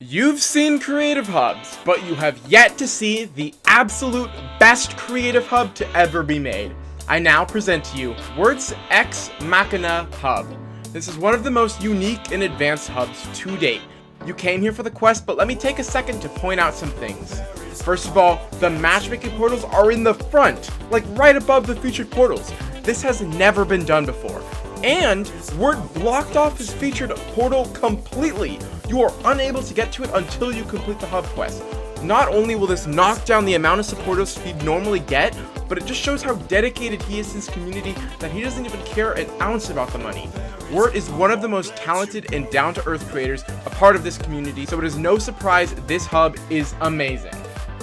You've seen creative hubs, but you have yet to see the absolute best creative hub to ever be made. I now present to you Word's Ex Machina Hub. This is one of the most unique and advanced hubs to date. You came here for the quest, but let me take a second to point out some things. First of all, the matchmaking portals are in the front, like right above the featured portals. This has never been done before. And Word blocked off his featured portal completely. You are unable to get to it until you complete the hub quest. Not only will this knock down the amount of supporters he'd normally get, but it just shows how dedicated he is to his community that he doesn't even care an ounce about the money. Word is one of the most talented and down-to-earth creators, a part of this community, so it is no surprise this hub is amazing.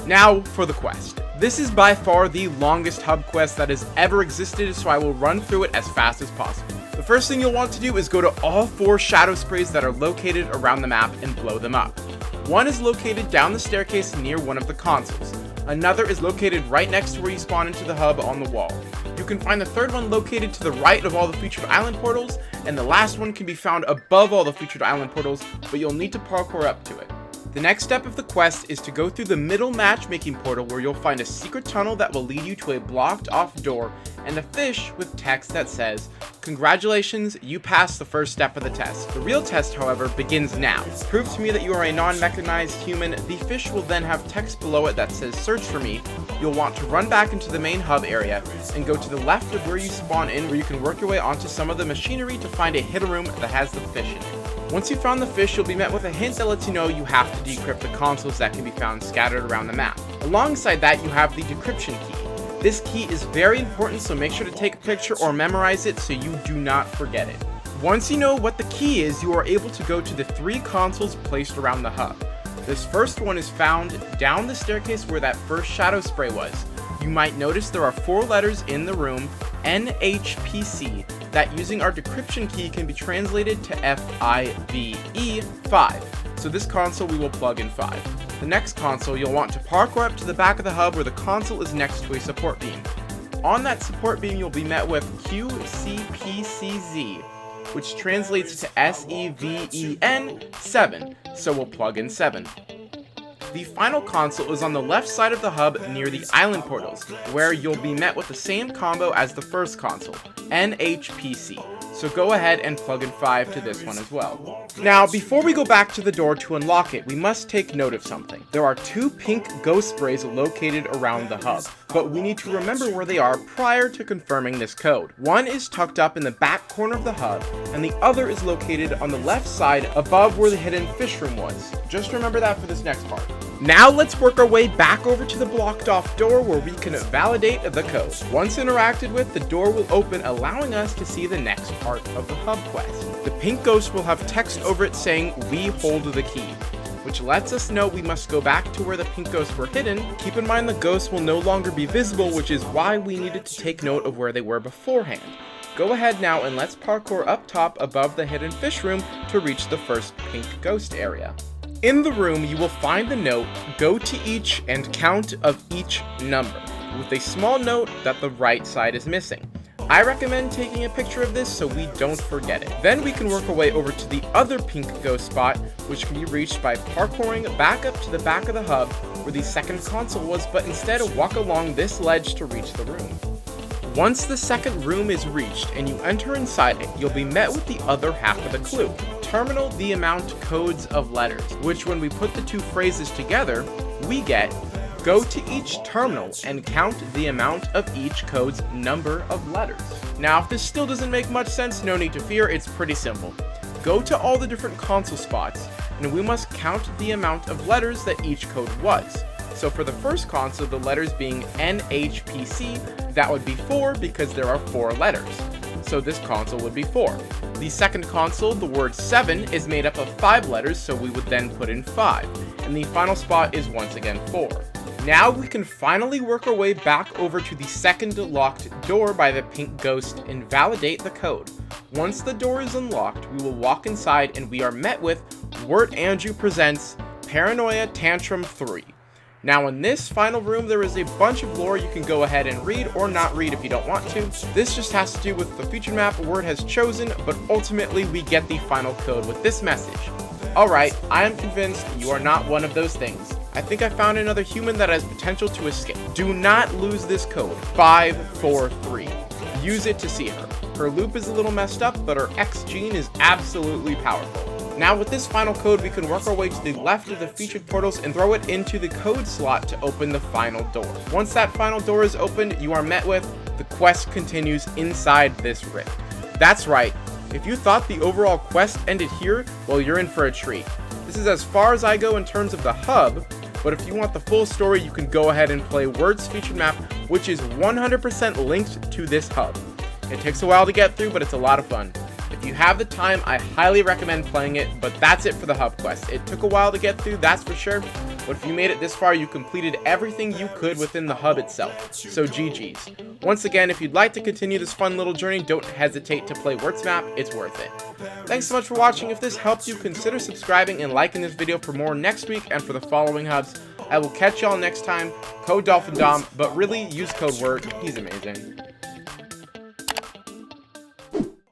Now for the quest. This is by far the longest hub quest that has ever existed, so I will run through it as fast as possible. The first thing you'll want to do is go to all 4 shadow sprays that are located around the map and blow them up. One is located down the staircase near one of the consoles. Another is located right next to where you spawn into the hub on the wall. You can find the third one located to the right of all the featured island portals, and the last one can be found above all the featured island portals, but you'll need to parkour up to it. The next step of the quest is to go through the middle matchmaking portal where you'll find a secret tunnel that will lead you to a blocked off door and a fish with text that says, "Congratulations, you passed the first step of the test." The real test, however, begins now. Prove to me that you are a non-mechanized human. The fish will then have text below it that says, "Search for me." You'll want to run back into the main hub area and go to the left of where you spawn in, where you can work your way onto some of the machinery to find a hidden room that has the fish in it. Once you've found the fish, you'll be met with a hint that lets you know you have to decrypt the consoles that can be found scattered around the map. Alongside that, you have the Decryption key. This key is very important, so make sure to take a picture or memorize it so you do not forget it. Once you know what the key is, you are able to go to the 3 consoles placed around the hub. This first one is found down the staircase where that first shadow spray was. You might notice there are 4 letters in the room, NHPC, that using our decryption key can be translated to FIVE, 5. So this console we will plug in 5. The next console, you'll want to parkour up to the back of the hub where the console is next to a support beam. On that support beam, you'll be met with QCPCZ, which translates to SEVEN, 7. So we'll plug in 7. The final console is on the left side of the hub near the island portals, where you'll be met with the same combo as the first console, NHPC. So go ahead and plug in 5 to this one as well. Now, before we go back to the door to unlock it, we must take note of something. There are 2 pink ghost sprays located around the hub, but we need to remember where they are prior to confirming this code. One is tucked up in the back corner of the hub, and the other is located on the left side above where the hidden fish room was. Just remember that for this next part. Now let's work our way back over to the blocked off door where we can validate the code. Once interacted with, the door will open, allowing us to see the next part of the hub quest. The pink ghost will have text over it saying, "We hold the key," which lets us know we must go back to where the pink ghosts were hidden. Keep in mind the ghosts will no longer be visible, which is why we needed to take note of where they were beforehand. Go ahead now and let's parkour up top above the hidden fish room to reach the first pink ghost area. In the room, you will find the note, "Go to each and count of each number," with a small note that the right side is missing. I recommend taking a picture of this so we don't forget it. Then we can work our way over to the other pink ghost spot, which can be reached by parkouring back up to the back of the hub where the second console was, but instead walk along this ledge to reach the room. Once the second room is reached and you enter inside it, you'll be met with the other half of the clue. Terminal the amount codes of letters, which when we put the 2 phrases together, we get, "Go to each terminal and count the amount of each code's number of letters." Now, if this still doesn't make much sense, no need to fear, it's pretty simple. Go to all the different console spots, and we must count the amount of letters that each code was. So for the first console, the letters being NHPC, that would be 4 because there are 4 letters. So this console would be 4. The second console, the word 7, is made up of 5 letters, so we would then put in 5. And the final spot is once again 4. Now we can finally work our way back over to the second locked door by the pink ghost and validate the code. Once the door is unlocked, we will walk inside and we are met with Wirt Andrew presents Paranoia Tantrum 3. Now in this final room, there is a bunch of lore you can go ahead and read or not read if you don't want to. This just has to do with the featured map Word has chosen, but ultimately we get the final code with this message. Alright, I am convinced you are not one of those things. I think I found another human that has potential to escape. Do not lose this code, 543. Use it to see her. Her loop is a little messed up, but her X gene is absolutely powerful. Now with this final code, we can work our way to the left of the featured portals and throw it into the code slot to open the final door. Once that final door is opened, you are met with, the quest continues inside this rift. That's right, if you thought the overall quest ended here, well, you're in for a treat. This is as far as I go in terms of the hub, but if you want the full story, you can go ahead and play Word's featured map, which is 100% linked to this hub. It takes a while to get through, but it's a lot of fun. If you have the time, I highly recommend playing it, but that's it for the hub quest. It took a while to get through, that's for sure, but if you made it this far, you completed everything you could within the hub itself, so GG's. Once again, if you'd like to continue this fun little journey, don't hesitate to play Word's map, it's worth it. Thanks so much for watching. If this helped you, consider subscribing and liking this video for more next week and for the following hubs. I will catch y'all next time. Code DolphinDom, but really use code WORD, he's amazing.